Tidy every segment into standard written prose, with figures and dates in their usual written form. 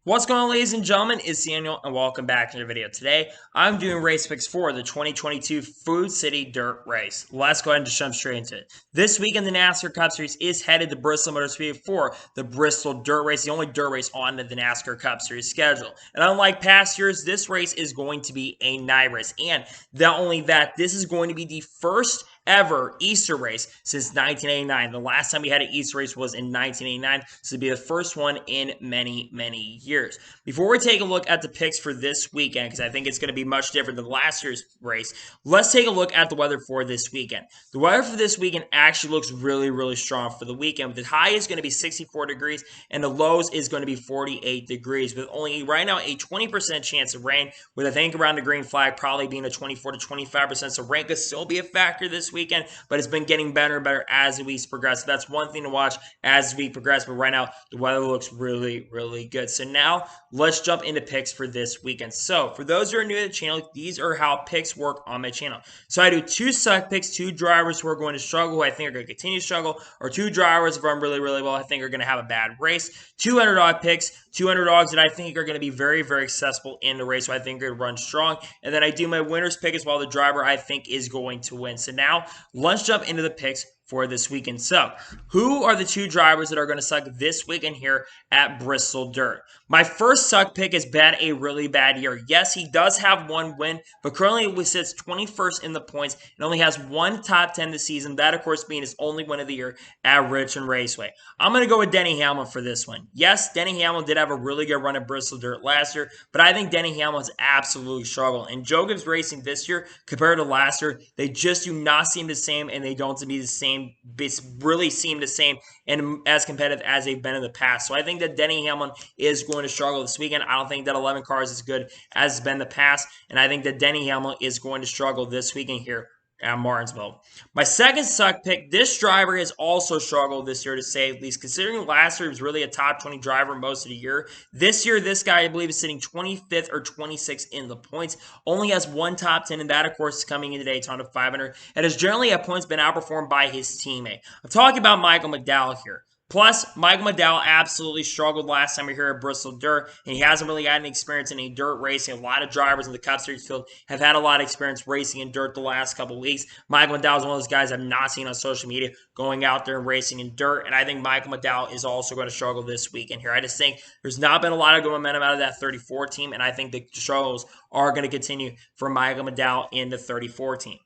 What's going on, ladies and gentlemen? It's Daniel, and welcome back to the video. Today, I'm doing race picks for the 2022 Food City Dirt Race. Let's go ahead and just jump straight into it. This weekend, the NASCAR Cup Series is headed to Bristol Motor Speedway for the Bristol Dirt Race, the only dirt race on the NASCAR Cup Series schedule. And unlike past years, this race is going to be a night race. And not only that, this is going to be the first ever Easter race since 1989. The last time we had an Easter race was in 1989, so it'll be the first one in many, many years. Before we take a look at the picks for this weekend, because I think it's going to be much different than last year's race, let's take a look at the weather for this weekend. The weather for this weekend actually looks really, really strong for the weekend. The high is going to be 64 degrees, and the lows is going to be 48 degrees, with only right now a 20% chance of rain, with I think around the green flag probably being a 24 to 25%, so rain could still be a factor this weekend, but it's been getting better and better as the weeks progress. So that's one thing to watch as we progress, but right now the weather looks really, really good. So now let's jump into picks for this weekend. So for those who are new to the channel, these are how picks work on my channel. So I do two suck picks, two drivers who are going to struggle, who I think are going to continue to struggle, or two drivers if I'm really, really well, I think are going to have a bad race. Two underdog picks, two underdogs that I think are going to be very, very successful in the race, so I think are going to run strong. And then I do my winner's pick as well, the driver I think is going to win. So now let's jump into the picks for this weekend. So, who are the two drivers that are going to suck this weekend here at Bristol Dirt? My first suck pick has been a really bad year. Yes, he does have one win, but currently he sits 21st in the points and only has one top 10 this season. That, of course, being his only win of the year at Richmond Raceway. I'm going to go with Denny Hamlin for this one. Yes, Denny Hamlin did have a really good run at Bristol Dirt last year, but I think Denny Hamlin's absolutely struggled. And Joe Gibbs Racing this year, compared to last year, they just do not seem the same, and they don't seem to be the same. Really seem the same and as competitive as they've been in the past. So I think that Denny Hamlin is going to struggle this weekend. I don't think that 11 cars is as good as it's been in the past, and I think that Denny Hamlin is going to struggle this weekend here at Martinsville. My second suck pick, this driver has also struggled this year to say the least, considering last year he was really a top 20 driver most of the year. This year, this guy, I believe, is sitting 25th or 26th in the points. Only has one top 10, and that, of course, is coming into Daytona 500, and has generally at points been outperformed by his teammate. I'm talking about Michael McDowell here. Plus, Michael McDowell absolutely struggled last time we were here at Bristol Dirt, and he hasn't really had any experience in any dirt racing. A lot of drivers in the Cup Series field have had a lot of experience racing in dirt the last couple of weeks. Michael McDowell is one of those guys I've not seen on social media going out there and racing in dirt, and I think Michael McDowell is also going to struggle this weekend here. I just think there's not been a lot of good momentum out of that 34 team, and I think the struggles are going to continue for Michael McDowell in the 34 team.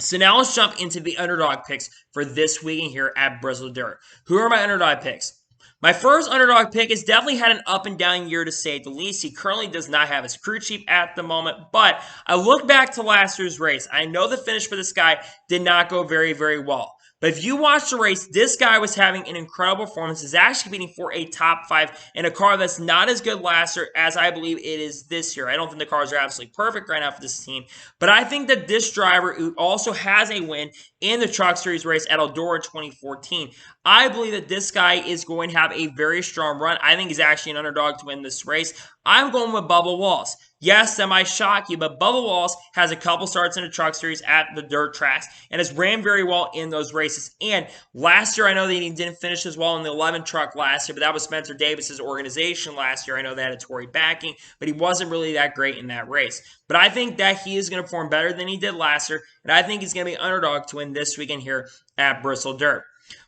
So now let's jump into the underdog picks for this weekend here at Bristol Dirt. Who are my underdog picks? My first underdog pick has definitely had an up and down year to say the least. He currently does not have his crew chief at the moment, but I look back to last year's race. I know the finish for this guy did not go very, very well. But if you watch the race, this guy was having an incredible performance. Is actually beating for a top 5 in a car that's not as good last year as I believe it is this year. I don't think the cars are absolutely perfect right now for this team. But I think that this driver, who also has a win in the Truck Series race at Eldora in 2014, I believe that this guy is going to have a very strong run. I think he's actually an underdog to win this race. I'm going with Bubba Wallace. Yes, that might shock you, but Bubba Wallace has a couple starts in the Truck Series at the dirt tracks and has ran very well in those races. And last year, I know that he didn't finish as well in the 11 truck last year, but that was Spencer Davis's organization last year. I know they had a Tory backing, but he wasn't really that great in that race. But I think that he is going to perform better than he did last year, and I think he's going to be underdog to win this weekend here at Bristol Dirt.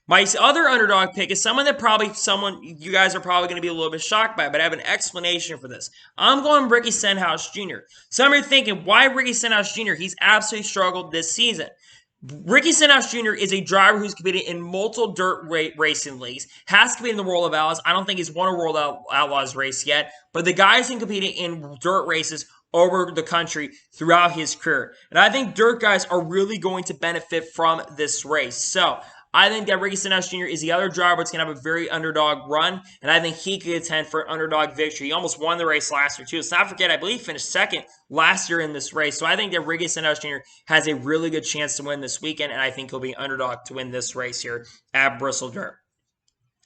My other underdog pick is someone you guys are probably going to be a little bit shocked by, but I have an explanation for this. I'm going Ricky Stenhouse Jr. Some of you are thinking, why Ricky Stenhouse Jr.? He's absolutely struggled this season. Ricky Stenhouse Jr. is a driver who's competed in multiple dirt racing leagues, has competed in the World of Outlaws. I don't think he's won a World Outlaws race yet, but the guy's been competing in dirt races over the country throughout his career. And I think dirt guys are really going to benefit from this race. So I think that Ricky Stenhouse Jr. is the other driver that's going to have a very underdog run, and I think he could contend for an underdog victory. He almost won the race last year, too. Let's not forget, I believe he finished second last year in this race. So I think that Ricky Stenhouse Jr. has a really good chance to win this weekend, and I think he'll be underdog to win this race here at Bristol Dirt.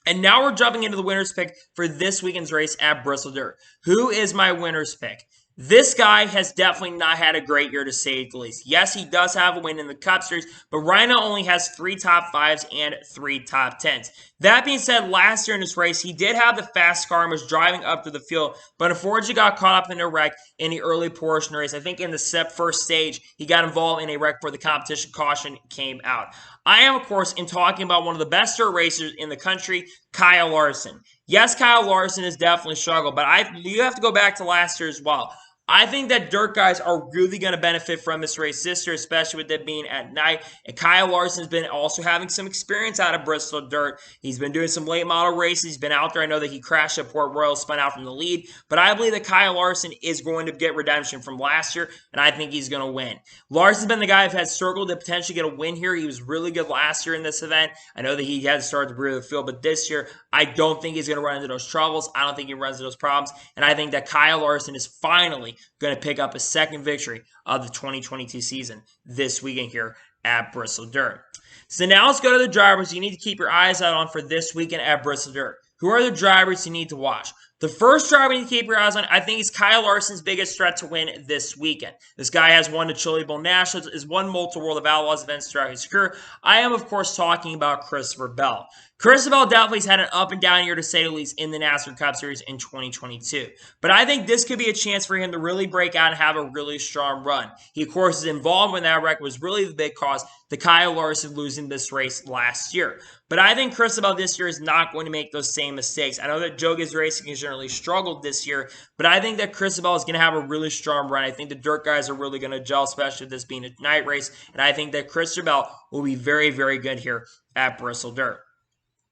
And now we're jumping into the winner's pick for this weekend's race at Bristol Dirt. Who is my winner's pick? This guy has definitely not had a great year to say the least. Yes, he does have a win in the Cup Series, but Rhino only has 3 top 5s and 3 top 10s. That being said, last year in this race, he did have the fast car and was driving up to the field, but unfortunately got caught up in a wreck in the early portion of the race. I think in the first stage, he got involved in a wreck before the competition caution came out. I am, of course, in talking about one of the best dirt racers in the country, Kyle Larson. Yes, Kyle Larson has definitely struggled, but you have to go back to last year as well. I think that dirt guys are really going to benefit from this race this year, especially with it being at night. And Kyle Larson's been also having some experience out of Bristol Dirt. He's been doing some late model races. He's been out there. I know that he crashed at Port Royal, spun out from the lead. But I believe that Kyle Larson is going to get redemption from last year, and I think he's going to win. Larson's been the guy who has struggled to potentially get a win here. He was really good last year in this event. I know that he had to start at the rear of the field, but this year, I don't think he's going to run into those troubles. I don't think he runs into those problems. And I think that Kyle Larson is finally going to pick up a second victory of the 2022 season this weekend here at Bristol Dirt. So now let's go to the drivers you need to keep your eyes out on for this weekend at Bristol Dirt. Who are the drivers you need to watch? The first driver you need to keep your eyes on, I think, is Kyle Larson's biggest threat to win this weekend. This guy has won the Chili Bowl Nationals, has won multiple World of Outlaws events throughout his career. I am, of course, talking about Christopher Bell. Christopher Bell definitely has had an up and down year, to say the least, in the NASCAR Cup Series in 2022. But I think this could be a chance for him to really break out and have a really strong run. He, of course, is involved when that wreck was really the big cause to Kyle Larson losing this race last year. But I think Christopher Bell this year is not going to make those same mistakes. I know that Joe Gibbs Racing has generally struggled this year, but I think that Christopher Bell is going to have a really strong run. I think the dirt guys are really going to gel, especially with this being a night race. And I think that Christopher Bell will be very, very good here at Bristol Dirt.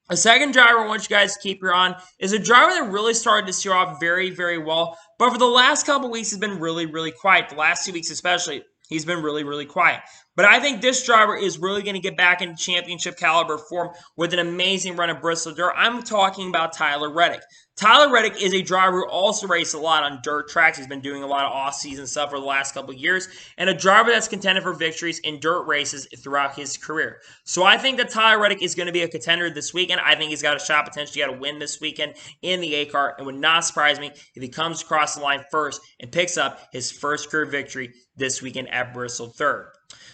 A second driver I want you guys to keep your eye on is a driver that really started this year off very, very well, but for the last couple weeks has been really, really quiet. The last 2 weeks especially, he's been really, really quiet. But I think this driver is really going to get back into championship caliber form with an amazing run at Bristol Dirt. I'm talking about Tyler Reddick. Tyler Reddick is a driver who also races a lot on dirt tracks. He's been doing a lot of off-season stuff for the last couple of years, and a driver that's contended for victories in dirt races throughout his career. So I think that Tyler Reddick is going to be a contender this weekend. I think he's got a shot potentially to win this weekend in the A-Car. It would not surprise me if he comes across the line first and picks up his first career victory this weekend at Bristol Dirt.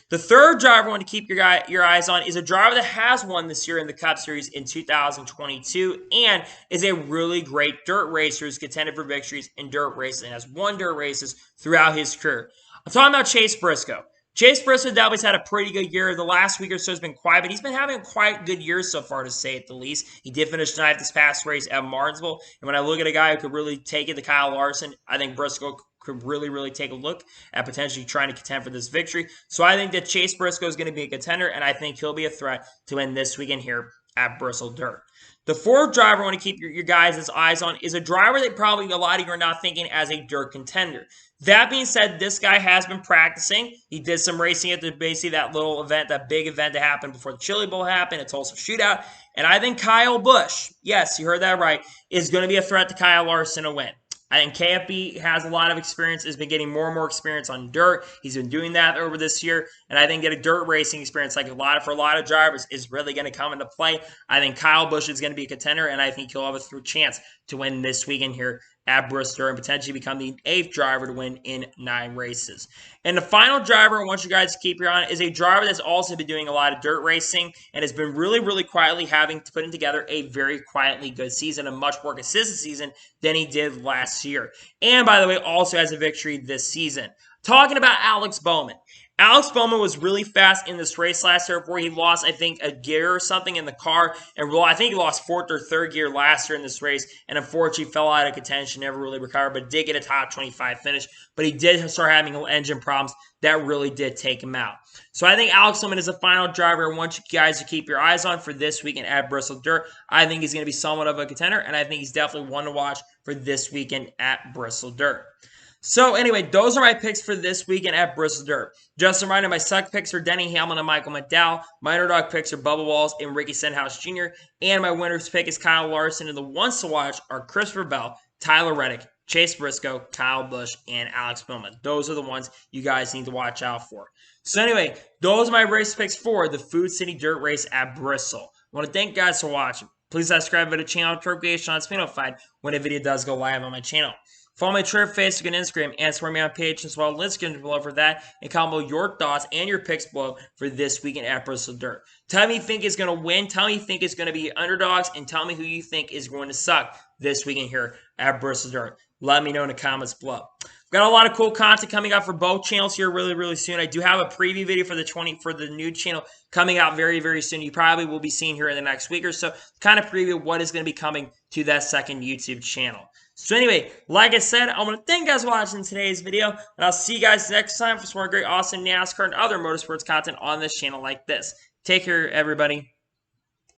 The third driver I want to keep your eyes on is a driver that has won this year in the Cup Series in 2022 and is a really great dirt racer who's contended for victories in dirt races and has won dirt races throughout his career. I'm talking about Chase Briscoe. Chase Briscoe definitely's had a pretty good year. The last week or so has been quiet, but he's been having a quite good year so far, to say it the least. He did finish tonight this past race at Martinsville, and when I look at a guy who could really take it to Kyle Larson, I think Briscoe could really, really take a look at potentially trying to contend for this victory. So I think that Chase Briscoe is going to be a contender, and I think he'll be a threat to win this weekend here at Bristol Dirt. The fourth driver I want to keep your guys' eyes on is a driver that probably a lot of you are not thinking as a dirt contender. That being said, this guy has been practicing. He did some racing at basically that little event, that big event that happened before the Chili Bowl happened, a Tulsa Shootout. And I think Kyle Busch, yes, you heard that right, is going to be a threat to Kyle Larson to win. I think KFB has a lot of experience, has been getting more and more experience on dirt. He's been doing that over this year, and I think that a dirt racing experience, for a lot of drivers, is really going to come into play. I think Kyle Busch is going to be a contender, and I think he'll have a chance to win this weekend here at Bristol and potentially become the 8th driver to win in 9 races. And the final driver I want you guys to keep your eye on is a driver that's also been doing a lot of dirt racing and has been really, really quietly putting together a very quietly good season, a much more consistent season than he did last year. And by the way, also has a victory this season. Talking about Alex Bowman. Alex Bowman was really fast in this race last year before he lost, I think, a gear or something in the car. And I think he lost 4th or 3rd gear last year in this race and unfortunately fell out of contention, never really recovered, but did get a top 25 finish. But he did start having engine problems that really did take him out. So I think Alex Bowman is the final driver I want you guys to keep your eyes on for this weekend at Bristol Dirt. I think he's going to be somewhat of a contender, and I think he's definitely one to watch for this weekend at Bristol Dirt. So anyway, those are my picks for this weekend at Bristol Dirt. Just a reminder, my suck picks are Denny Hamlin and Michael McDowell. My underdog picks are Bubba Walls and Ricky Stenhouse Jr. And my winner's pick is Kyle Larson. And the ones to watch are Christopher Bell, Tyler Reddick, Chase Briscoe, Kyle Busch, and Alex Bowman. Those are the ones you guys need to watch out for. So anyway, those are my race picks for the Food City Dirt Race at Bristol. I want to thank you guys for watching. Please subscribe to the channel, notification on it's notified when a video does go live on my channel. Follow my Twitter, Facebook, and Instagram, and support me on page as well. Let's get below for that, and comment your thoughts and your picks below for this weekend at Bristol Dirt. Tell me who you think is going to win. Tell me who you think is going to be underdogs, and tell me who you think is going to suck this weekend here at Bristol Dirt. Let me know in the comments below. We've got a lot of cool content coming out for both channels here really soon. I do have a preview video for the new channel coming out very soon. You probably will be seeing here in the next week or so. Kind of preview what is going to be coming to that second YouTube channel. So anyway, like I said, I want to thank you guys for watching today's video, and I'll see you guys next time for some more great, awesome NASCAR and other motorsports content on this channel like this. Take care, everybody.